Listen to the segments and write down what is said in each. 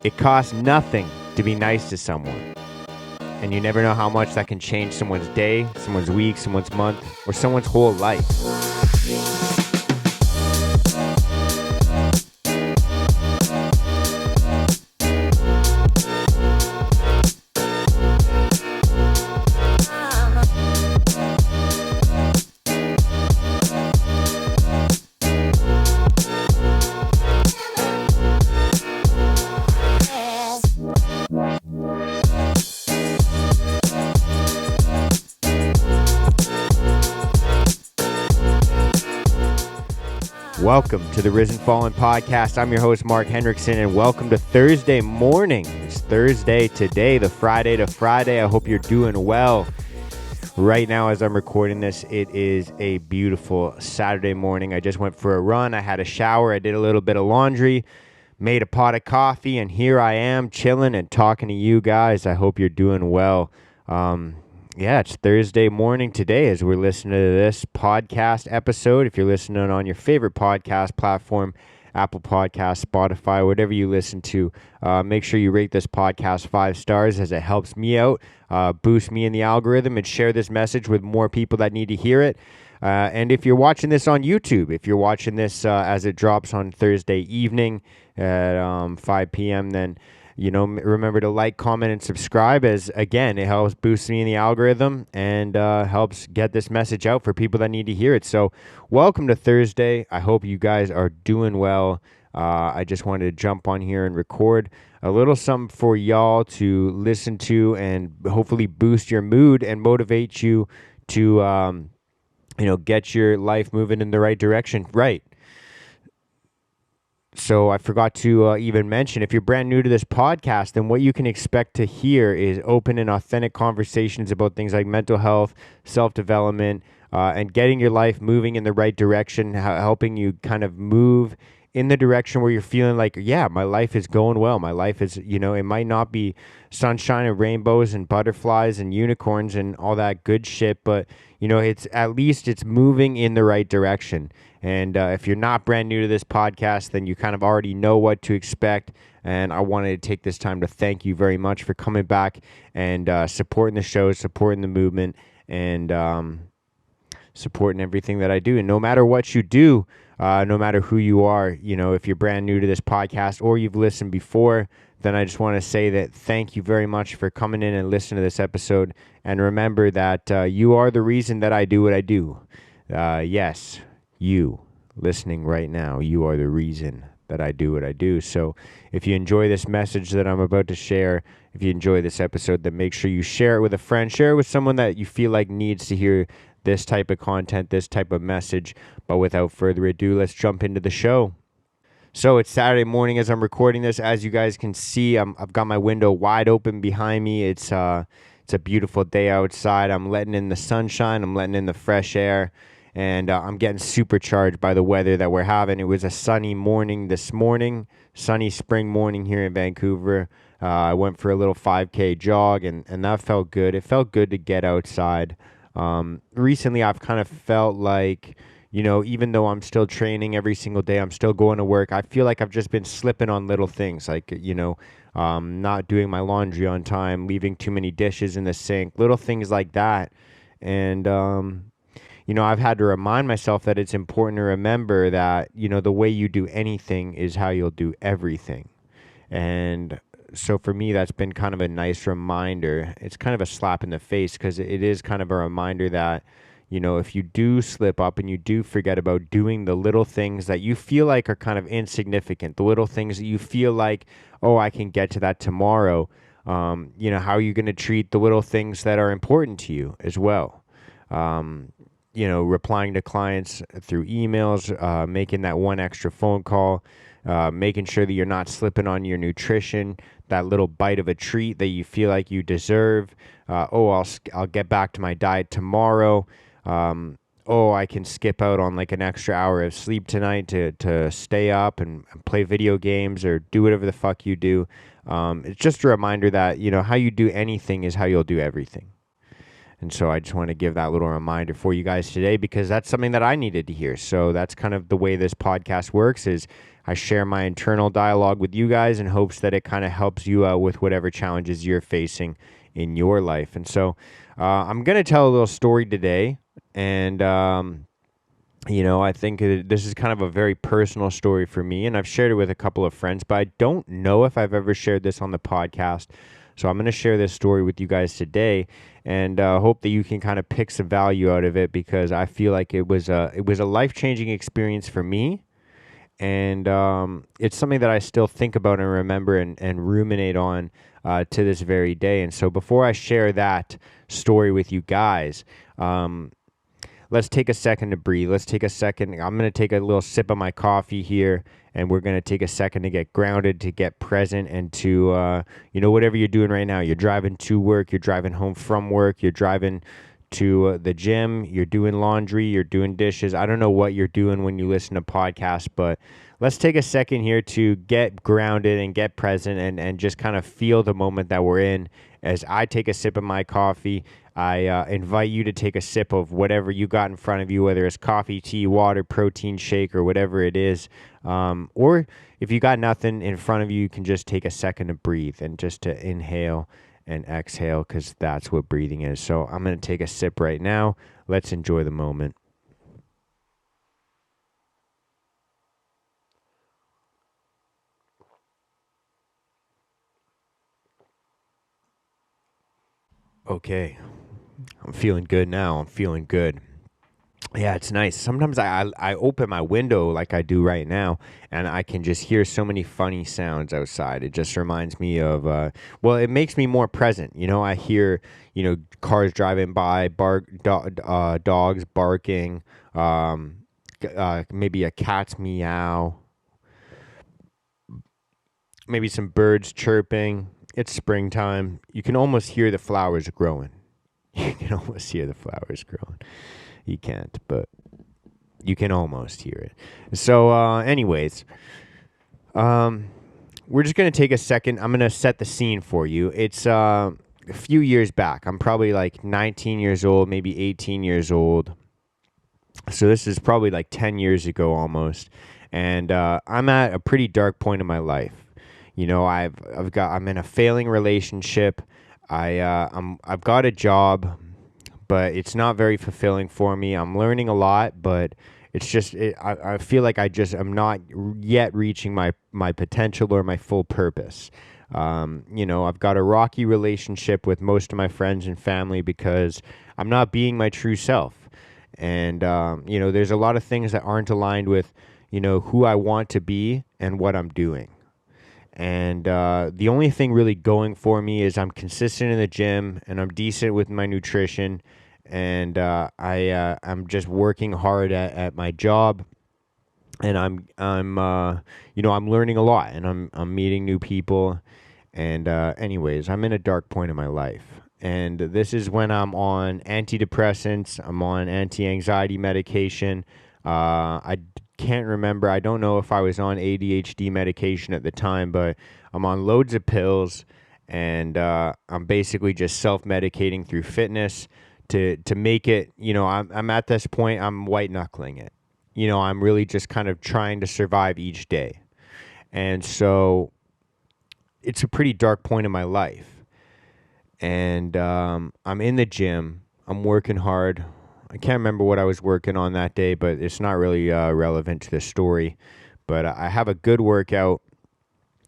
It costs nothing to be nice to someone. And you never know how much that can change someone's day, someone's week, someone's month, or someone's whole life. Welcome to the Risen Fallen Podcast. I'm your host, Mark Hendrickson, and welcome to Thursday morning. It's Thursday today, the Friday to Friday. I hope you're doing well. Right now, as I'm recording this, it is a beautiful Saturday morning. I just went for a run. I had a shower. I did a little bit of laundry, made a pot of coffee, and here I am chilling and talking to you guys. I hope you're doing well. It's Thursday morning today as we're listening to this podcast episode. If you're listening on your favorite podcast platform, Apple Podcasts, Spotify, whatever you listen to, make sure you rate this podcast 5 stars as it helps me out, boost me in the algorithm, and share this message with more people that need to hear it. And if you're watching this on YouTube, if you're watching this as it drops on Thursday evening at 5 p.m., then remember to like, comment, and subscribe, as again, it helps boost me in the algorithm and helps get this message out for people that need to hear it. So welcome to Thursday. I hope you guys are doing well. I just wanted to jump on here and record a little something for y'all to listen to and hopefully boost your mood and motivate you to, get your life moving in the right direction. Right. So I forgot to even mention, if you're brand new to this podcast, then what you can expect to hear is open and authentic conversations about things like mental health, self-development, and getting your life moving in the right direction, helping you kind of move in the direction where you're feeling like, yeah, my life is going well. My life is, it might not be sunshine and rainbows and butterflies and unicorns and all that good shit, but, it's at least it's moving in the right direction. And if you're not brand new to this podcast, then you kind of already know what to expect. And I wanted to take this time to thank you very much for coming back and supporting the show, supporting the movement, and supporting everything that I do. And no matter what you do, no matter who you are, if you're brand new to this podcast or you've listened before, then I just want to say that thank you very much for coming in and listening to this episode. And remember that you are the reason that I do what I do. Yes. You listening right now, you are the reason that I do what I do. So if you enjoy this message that I'm about to share, if you enjoy this episode, then make sure you share it with a friend, share it with someone that you feel like needs to hear this type of content, this type of message. But without further ado, let's jump into the show. So it's Saturday morning as I'm recording this. As you guys can see, I've got my window wide open behind me. It's a beautiful day outside. I'm letting in the sunshine. I'm letting in the fresh air. And I'm getting supercharged by the weather that we're having. It was a sunny morning this morning, sunny spring morning here in Vancouver. I went for a little 5K jog, and that felt good. It felt good to get outside. Recently, I've kind of felt like, even though I'm still training every single day, I'm still going to work, I feel like I've just been slipping on little things, like, not doing my laundry on time, leaving too many dishes in the sink, little things like that. And, I've had to remind myself that it's important to remember that, the way you do anything is how you'll do everything. And so for me, that's been kind of a nice reminder. It's kind of a slap in the face because it is kind of a reminder that, if you do slip up and you do forget about doing the little things that you feel like are kind of insignificant, the little things that you feel like, oh, I can get to that tomorrow, how are you going to treat the little things that are important to you as well? Replying to clients through emails, making that one extra phone call, making sure that you're not slipping on your nutrition, that little bite of a treat that you feel like you deserve. I'll get back to my diet tomorrow. I can skip out on like an extra hour of sleep tonight to stay up and play video games or do whatever the fuck you do. It's just a reminder that, how you do anything is how you'll do everything. And so I just want to give that little reminder for you guys today because that's something that I needed to hear. So that's kind of the way this podcast works is I share my internal dialogue with you guys in hopes that it kind of helps you out with whatever challenges you're facing in your life. And so I'm going to tell a little story today. And, I think this is kind of a very personal story for me, and I've shared it with a couple of friends, but I don't know if I've ever shared this on the podcast. So I'm going to share this story with you guys today, and hope that you can kind of pick some value out of it, because I feel like it was a life-changing experience for me, and it's something that I still think about and remember and ruminate on to this very day. And so before I share that story with you guys, let's take a second to breathe. Let's take a second. I'm going to take a little sip of my coffee here, and we're going to take a second to get grounded, to get present, and to, whatever you're doing right now. You're driving to work, you're driving home from work, you're driving to the gym, you're doing laundry, you're doing dishes. I don't know what you're doing when you listen to podcasts, but let's take a second here to get grounded and get present, and just kind of feel the moment that we're in. As I take a sip of my coffee, I invite you to take a sip of whatever you got in front of you, whether it's coffee, tea, water, protein shake, or whatever it is. Or if you got nothing in front of you, you can just take a second to breathe and just to inhale and exhale, because that's what breathing is. So I'm going to take a sip right now. Let's enjoy the moment. Okay, I'm feeling good now. I'm feeling good. Yeah, it's nice. Sometimes I open my window like I do right now, and I can just hear so many funny sounds outside. It just reminds me of, it makes me more present. I hear, cars driving by, dogs barking, maybe a cat's meow, maybe some birds chirping. It's springtime. You can almost hear the flowers growing. You can almost hear the flowers growing. You can't, but you can almost hear it. So, anyways, we're just going to take a second. I'm going to set the scene for you. It's a few years back. I'm probably like 19 years old, maybe 18 years old. So this is probably like 10 years ago almost. And I'm at a pretty dark point in my life. I'm in a failing relationship. I've got a job, but it's not very fulfilling for me. I'm learning a lot, but it's just I feel like I'm not yet reaching my potential or my full purpose. I've got a rocky relationship with most of my friends and family because I'm not being my true self. And there's a lot of things that aren't aligned with who I want to be and what I'm doing. And the only thing really going for me is I'm consistent in the gym, and I'm decent with my nutrition, and I'm just working hard at my job, and I'm learning a lot, and I'm meeting new people, and anyways, I'm in a dark point in my life, and this is when I'm on antidepressants, I'm on anti-anxiety medication. I can't remember. I don't know if I was on ADHD medication at the time, but I'm on loads of pills, and I'm basically just self-medicating through fitness to make it. I'm at this point. I'm white knuckling it. I'm really just kind of trying to survive each day, and so it's a pretty dark point in my life. And I'm in the gym. I'm working hard. I can't remember what I was working on that day, but it's not really relevant to the story. But I have a good workout,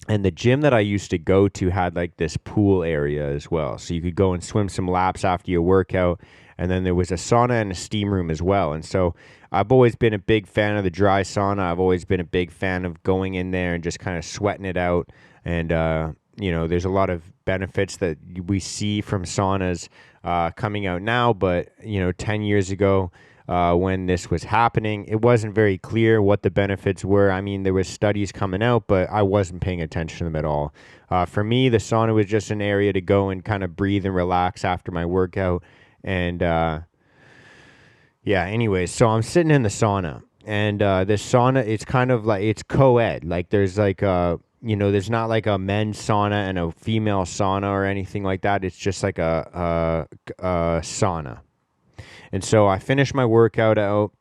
and the gym that I used to go to had like this pool area as well. So you could go and swim some laps after your workout, and then there was a sauna and a steam room as well. And so I've always been a big fan of the dry sauna. I've always been a big fan of going in there and just kind of sweating it out. And, there's a lot of benefits that we see from saunas coming out now, but 10 years ago when this was happening, it wasn't very clear what the benefits were. I mean, there was studies coming out, but I wasn't paying attention to them at all. For me, the sauna was just an area to go and kind of breathe and relax after my workout. And anyways, so I'm sitting in the sauna, and this sauna, it's kind of like, it's co-ed. Like there's like there's not like a men's sauna and a female sauna or anything like that. It's just like a sauna. And so I finish my workout out,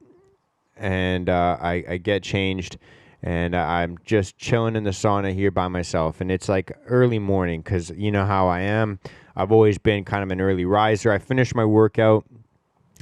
and I get changed, And I'm just chilling in the sauna here by myself. And it's like early morning because you know how I am. I've always been kind of an early riser. I finish my workout,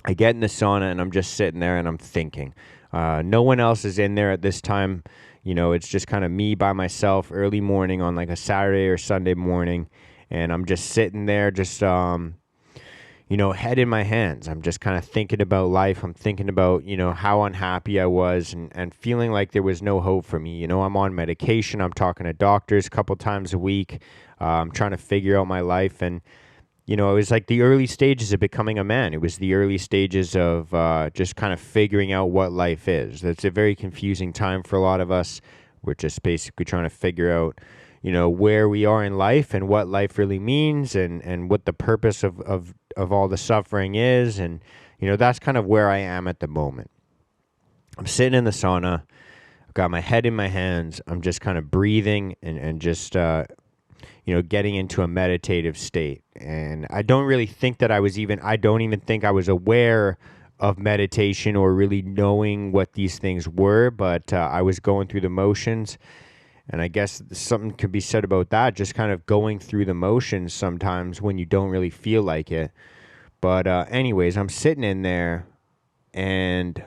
I get in the sauna, and I'm just sitting there and I'm thinking. No one else is in there at this time. You know, it's just kind of me by myself early morning on like a Saturday or Sunday morning. And I'm just sitting there, just, head in my hands. I'm just kind of thinking about life. I'm thinking about, how unhappy I was and feeling like there was no hope for me. You know, I'm on medication. I'm talking to doctors a couple times a week. I'm trying to figure out my life. And, it was like the early stages of becoming a man. It was the early stages of just kind of figuring out what life is. It's a very confusing time for a lot of us. We're just basically trying to figure out, where we are in life and what life really means and what the purpose of all the suffering is. And, that's kind of where I am at the moment. I'm sitting in the sauna. I've got my head in my hands. I'm just kind of breathing and just getting into a meditative state. And I don't really think that I don't even think I was aware of meditation or really knowing what these things were, but I was going through the motions. And I guess something could be said about that, just kind of going through the motions sometimes when you don't really feel like it. But anyways, I'm sitting in there and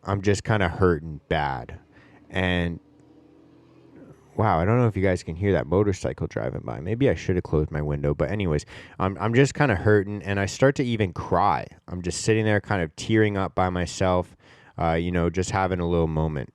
I'm just kind of hurting bad. And wow, I don't know if you guys can hear that motorcycle driving by. Maybe I should have closed my window. But anyways, I'm just kind of hurting, and I start to even cry. I'm just sitting there kind of tearing up by myself, just having a little moment.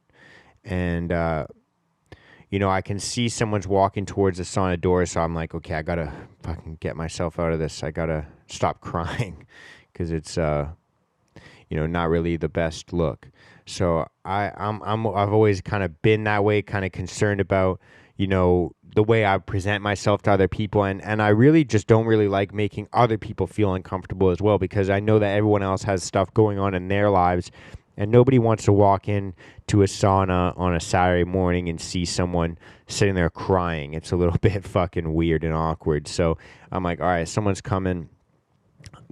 And, I can see someone's walking towards the sauna door, so I'm like, okay, I got to fucking get myself out of this. I got to stop crying because it's, not really the best look. So I've always kind of been that way, kind of concerned about, the way I present myself to other people. And I really just don't really like making other people feel uncomfortable as well, because I know that everyone else has stuff going on in their lives, and nobody wants to walk in to a sauna on a Saturday morning and see someone sitting there crying. It's a little bit fucking weird and awkward. So I'm like, all right, someone's coming.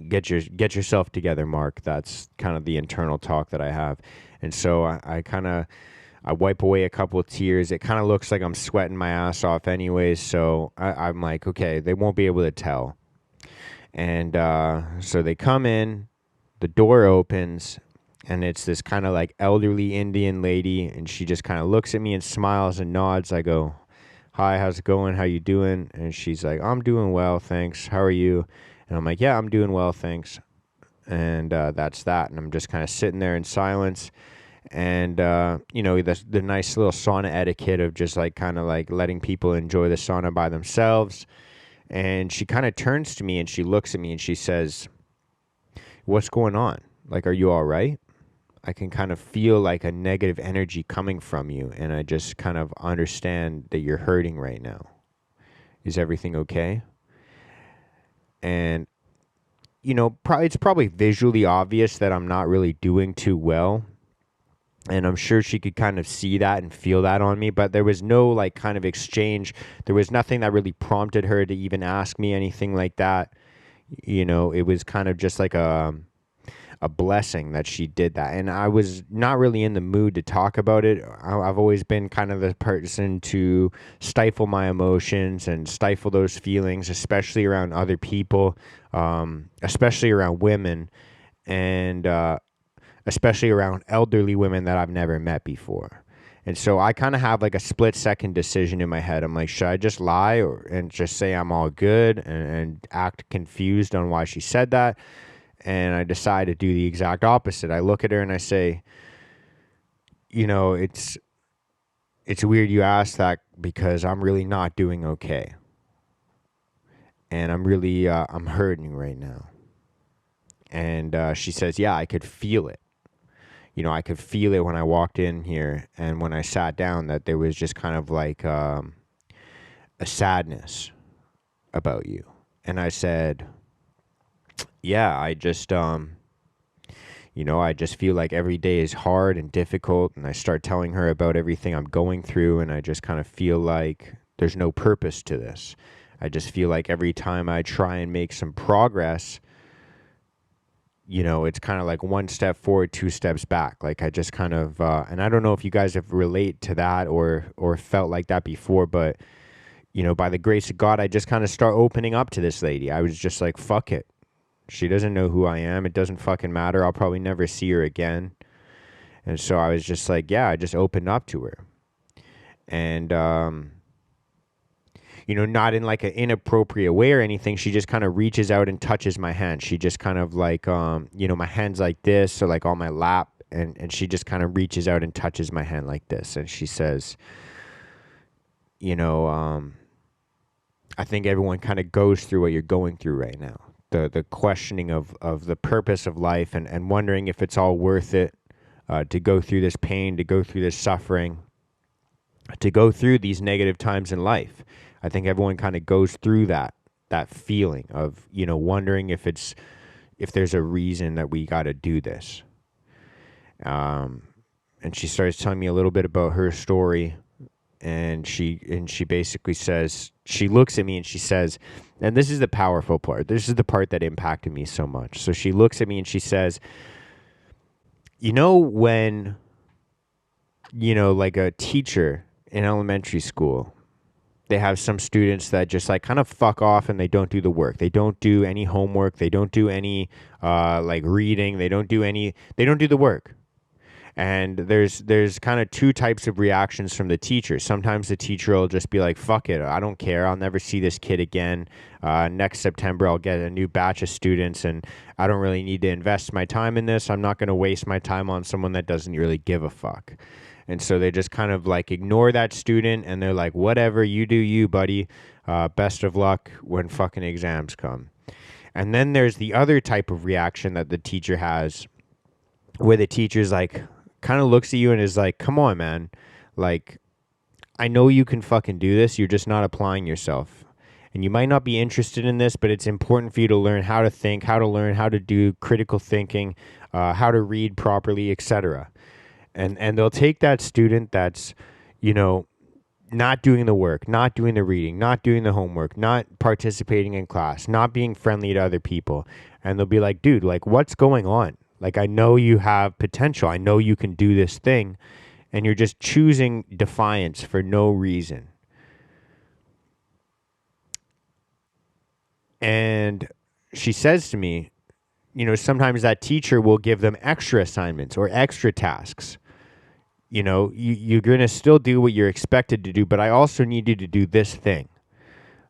Get yourself together, Mark. That's kind of the internal talk that I have. And so I wipe away a couple of tears. It kind of looks like I'm sweating my ass off anyways. So I'm like, okay, they won't be able to tell. And so they come in, the door opens, and it's this kind of like elderly Indian lady. And she just kind of looks at me and smiles and nods. I go, hi, how's it going? How you doing? And she's like, I'm doing well, thanks. How are you? And I'm like, yeah, I'm doing well, thanks. And that's that. And I'm just kind of sitting there in silence. And, the nice little sauna etiquette of just like kind of like letting people enjoy the sauna by themselves. And she kind of turns to me and she looks at me and she says, what's going on? Like, are you all right? I can kind of feel like a negative energy coming from you. And I just kind of understand that you're hurting right now. Is everything okay? And, it's probably visually obvious that I'm not really doing too well. And I'm sure she could kind of see that and feel that on me. But there was no, like, kind of exchange. There was nothing that really prompted her to even ask me anything like that. It was kind of just like a blessing that she did that. And I was not really in the mood to talk about it. I've always been kind of the person to stifle my emotions and stifle those feelings, especially around other people, especially around women, and especially around elderly women that I've never met before. And so I kind of have like a split-second decision in my head. I'm like, should I just lie and just say I'm all good and act confused on why she said that? And I decide to do the exact opposite. I look at her and I say, it's weird you asked that because I'm really not doing okay. And I'm really, I'm hurting right now. And she says, yeah, I could feel it. I could feel it when I walked in here and when I sat down, that there was just kind of like a sadness about you. And I said, yeah, I just, I just feel like every day is hard and difficult. And I start telling her about everything I'm going through. And I just kind of feel like there's no purpose to this. I just feel like every time I try and make some progress, it's kind of like one step forward, two steps back. Like I just kind of, and I don't know if you guys have relate to that or felt like that before, but by the grace of God, I just kind of start opening up to this lady. I was just like, fuck it. She doesn't know who I am. It doesn't fucking matter. I'll probably never see her again. And so I was just like, yeah, I just opened up to her. And, not in like an inappropriate way or anything. She just kind of reaches out and touches my hand. She just kind of like, my hand's like this, or like on my lap. And she just kind of reaches out and touches my hand like this. And she says, I think everyone kind of goes through what you're going through right now. The questioning of the purpose of life and wondering if it's all worth it to go through this pain, to go through this suffering, to go through these negative times in life. I think everyone kind of goes through that feeling of, wondering if there's a reason that we got to do this. And she starts telling me a little bit about her story. And she basically says, she looks at me and she says, and this is the powerful part. This is the part that impacted me so much. So she looks at me and she says, when, like a teacher in elementary school, they have some students that just like kind of fuck off and they don't do the work. They don't do any homework. They don't do any like reading. They don't do the work. And there's kind of two types of reactions from the teacher. Sometimes the teacher will just be like, fuck it, I don't care. I'll never see this kid again. Next September, I'll get a new batch of students, and I don't really need to invest my time in this. I'm not going to waste my time on someone that doesn't really give a fuck. And so they just kind of like ignore that student, and they're like, whatever, you do you, buddy. Best of luck when fucking exams come. And then there's the other type of reaction that the teacher has, where the teacher's like, kind of looks at you and is like, come on, man. Like, I know you can fucking do this. You're just not applying yourself. And you might not be interested in this, but it's important for you to learn how to think, how to learn how to do critical thinking, how to read properly, etc. And they'll take that student that's, not doing the work, not doing the reading, not doing the homework, not participating in class, not being friendly to other people. And they'll be like, dude, like, what's going on? Like, I know you have potential. I know you can do this thing. And you're just choosing defiance for no reason. And she says to me, sometimes that teacher will give them extra assignments or extra tasks. You're going to still do what you're expected to do, but I also need you to do this thing.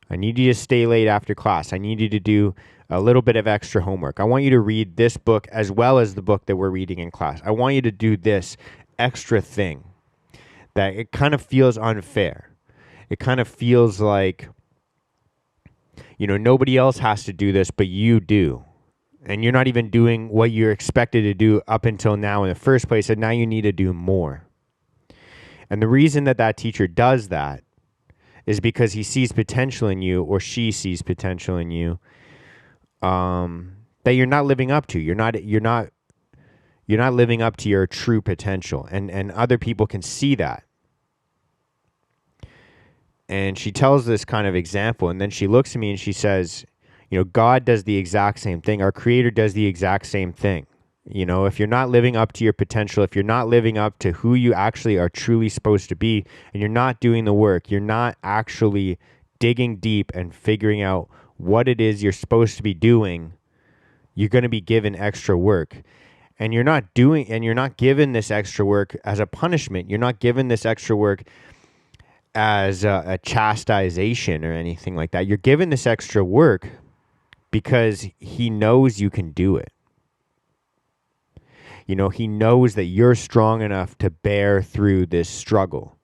I need you to stay late after class. I need you to do a little bit of extra homework. I want you to read this book as well as the book that we're reading in class. I want you to do this extra thing. That it kind of feels unfair. It kind of feels like, nobody else has to do this, but you do. And you're not even doing what you're expected to do up until now in the first place, and now you need to do more. And the reason that teacher does that is because he sees potential in you, or she sees potential in you, that you're not living up to. You're not living up to your true potential, and other people can see that. And she tells this kind of example, and then she looks at me and she says, God does the exact same thing. Our Creator does the exact same thing. If you're not living up to your potential, if you're not living up to who you actually are truly supposed to be, and you're not doing the work, you're not actually digging deep and figuring out what it is you're supposed to be doing, you're going to be given extra work. And you're not given this extra work as a punishment. You're not given this extra work as a chastisation or anything like that. You're given this extra work because he knows you can do it. He knows that you're strong enough to bear through this struggle,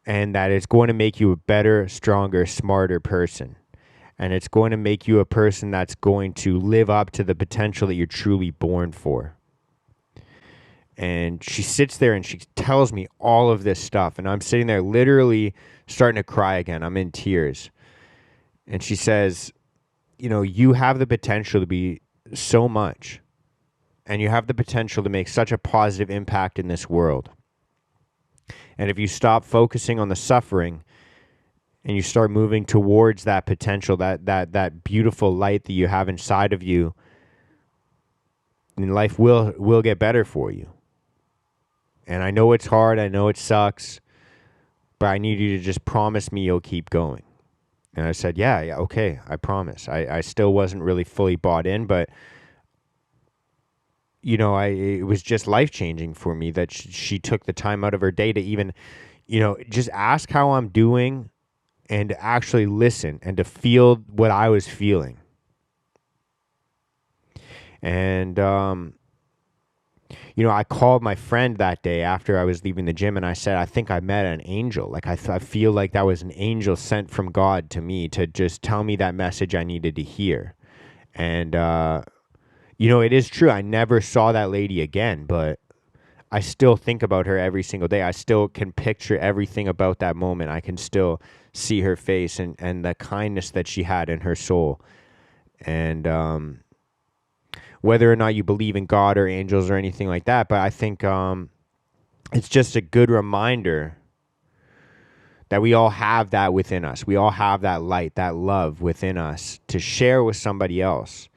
and that it's going to make you a better, stronger, smarter person. And it's going to make you a person that's going to live up to the potential that you're truly born for. And she sits there and she tells me all of this stuff. And I'm sitting there literally starting to cry again. I'm in tears. And she says, you have the potential to be so much. And you have the potential to make such a positive impact in this world. And if you stop focusing on the suffering and you start moving towards that potential, that beautiful light that you have inside of you, and life will get better for you. And I know it's hard. I know it sucks. But I need you to just promise me you'll keep going. And I said, yeah, okay, I promise. I still wasn't really fully bought in, but, you know, it was just life-changing for me that she took the time out of her day to even, you know, just ask how I'm doing and to actually listen and to feel what I was feeling. And, you know, I called my friend that day after I was leaving the gym, and I said, I think I met an angel. Like, I feel like that was an angel sent from God to me to just tell me that message I needed to hear. And, you know, it is true. I never saw that lady again, but I still think about her every single day. I still can picture everything about that moment. I can still see her face and the kindness that she had in her soul. And, whether or not you believe in God or angels or anything like that, but I think it's just a good reminder that we all have that within us. We all have that light, that love within us to share with somebody else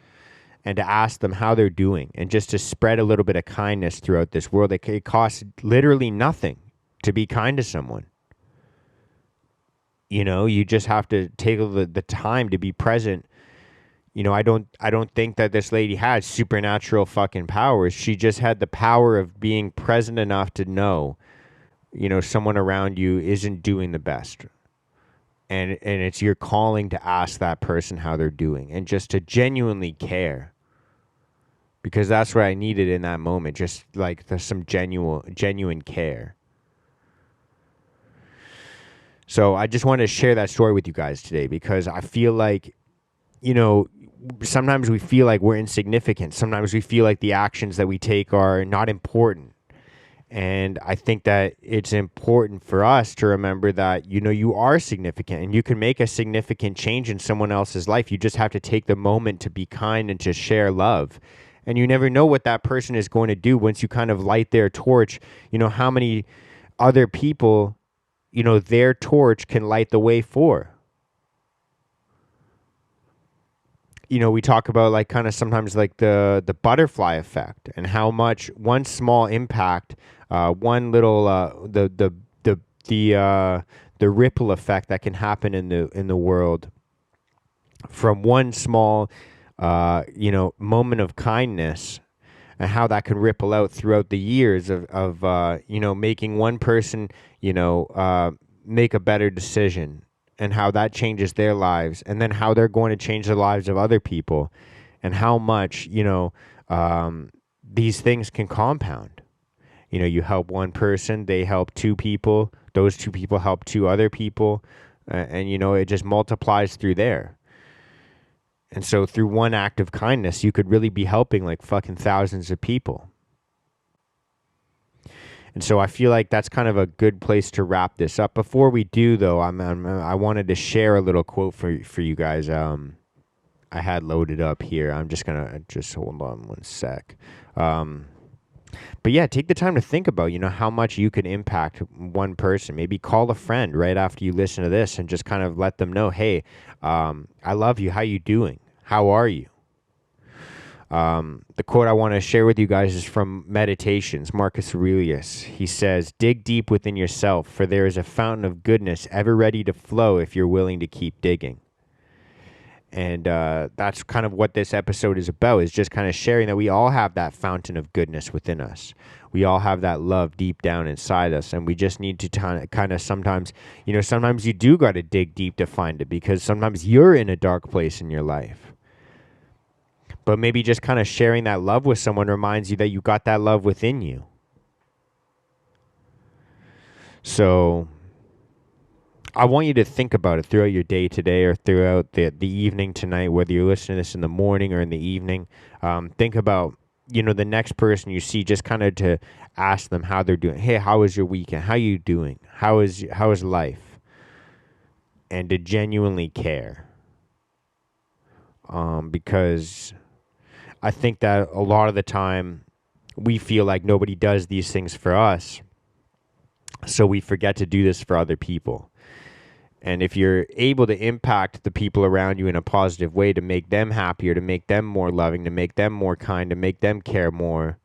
and to ask them how they're doing and just to spread a little bit of kindness throughout this world. It costs literally nothing to be kind to someone. You know, you just have to take the time to be present. You know, I don't think that this lady had supernatural fucking powers. She just had the power of being present enough to know, you know, someone around you isn't doing the best. And it's your calling to ask that person how they're doing and just to genuinely care. Because that's what I needed in that moment, just like some genuine care. So I just wanted to share that story with you guys today because I feel like, you know, sometimes we feel like we're insignificant. Sometimes we feel like the actions that we take are not important. And I think that it's important for us to remember that, you know, you are significant and you can make a significant change in someone else's life. You just have to take the moment to be kind and to share love. And you never know what that person is going to do once you kind of light their torch. You know, how many other people, you know, their torch can light the way for. You know, we talk about like kind of sometimes like the butterfly effect and how much one small impact, one little the ripple effect that can happen in the world from one small you know, moment of kindness, and how that can ripple out throughout the years of you know, making one person, you know, make a better decision. And how that changes their lives, and then how they're going to change the lives of other people, and how much, you know, these things can compound. You know, you help one person, they help two people, those two people help two other people, and, you know, it just multiplies through there. And so through one act of kindness, you could really be helping like fucking thousands of people. And so I feel like that's kind of a good place to wrap this up. Before we do, though, I wanted to share a little quote for you guys. I had loaded up here. I'm just gonna hold on one sec. But yeah, take the time to think about, you know, how much you can impact one person. Maybe call a friend right after you listen to this and just kind of let them know, hey, I love you. How you doing? How are you? The quote I want to share with you guys is from Meditations, Marcus Aurelius. He says, dig deep within yourself, for there is a fountain of goodness ever ready to flow if you're willing to keep digging. And that's kind of what this episode is about, is just kind of sharing that we all have that fountain of goodness within us. We all have that love deep down inside us, and we just need to kind of sometimes, you know, sometimes you do got to dig deep to find it, because sometimes you're in a dark place in your life. But maybe just kind of sharing that love with someone reminds you that you got that love within you. So I want you to think about it throughout your day today or throughout the evening tonight, whether you're listening to this in the morning or in the evening. Think about, you know, the next person you see, just kind of to ask them how they're doing. Hey, how was your weekend? How are you doing? How is life? And to genuinely care. Because I think that a lot of the time we feel like nobody does these things for us, so we forget to do this for other people. And if you're able to impact the people around you in a positive way to make them happier, to make them more loving, to make them more kind, to make them care more,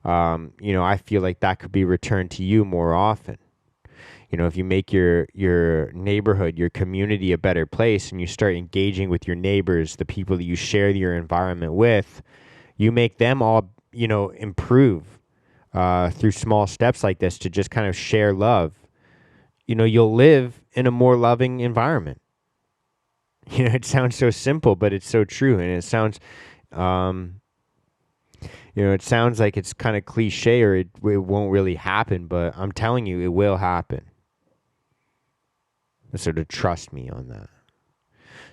I feel like that could be returned to you more often. If you make your neighborhood, your community a better place, and you start engaging with your neighbors, the people that you share your environment with, you make them all, improve through small steps like this to just kind of share love. You'll live in a more loving environment. It sounds so simple, but it's so true. And it sounds, it sounds like it's kind of cliche or it won't really happen, but I'm telling you, it will happen. So to trust me on that.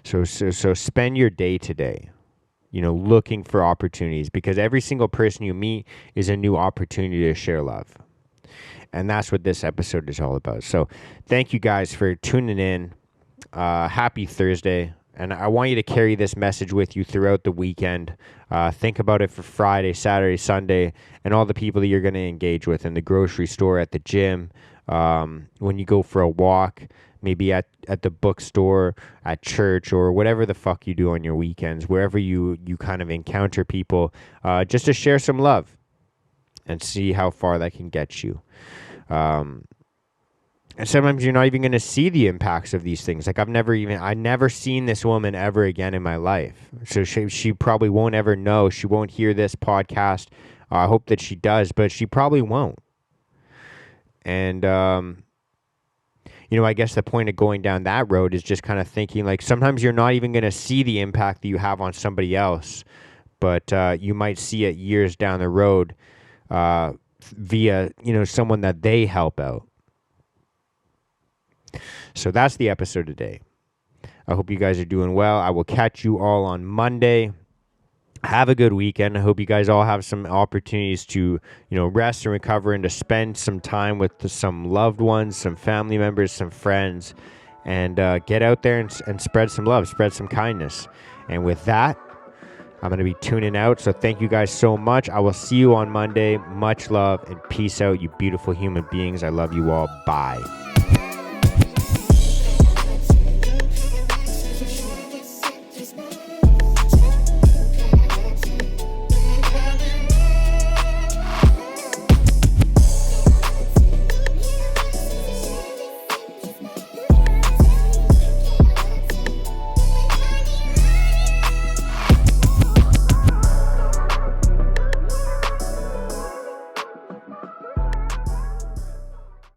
So spend your day today, looking for opportunities, because every single person you meet is a new opportunity to share love. And that's what this episode is all about. So thank you guys for tuning in. Happy Thursday. And I want you to carry this message with you throughout the weekend. Think about it for Friday, Saturday, Sunday, and all the people that you're going to engage with in the grocery store, at the gym, when you go for a walk, maybe at the bookstore, at church, or whatever the fuck you do on your weekends, wherever you kind of encounter people, just to share some love and see how far that can get you. And sometimes you're not even going to see the impacts of these things. Like I never seen this woman ever again in my life. So she probably won't ever know. She won't hear this podcast. I hope that she does, but she probably won't. And, I guess the point of going down that road is just kind of thinking like sometimes you're not even going to see the impact that you have on somebody else, but you might see it years down the road via, someone that they help out. So that's the episode today. I hope you guys are doing well. I will catch you all on Monday. Have a good weekend. I hope you guys all have some opportunities to, rest and recover and to spend some time with some loved ones, some family members, some friends, and get out there and spread some love, spread some kindness. And with that, I'm going to be tuning out. So thank you guys so much. I will see you on Monday. Much love and peace out, you beautiful human beings. I love you all. Bye.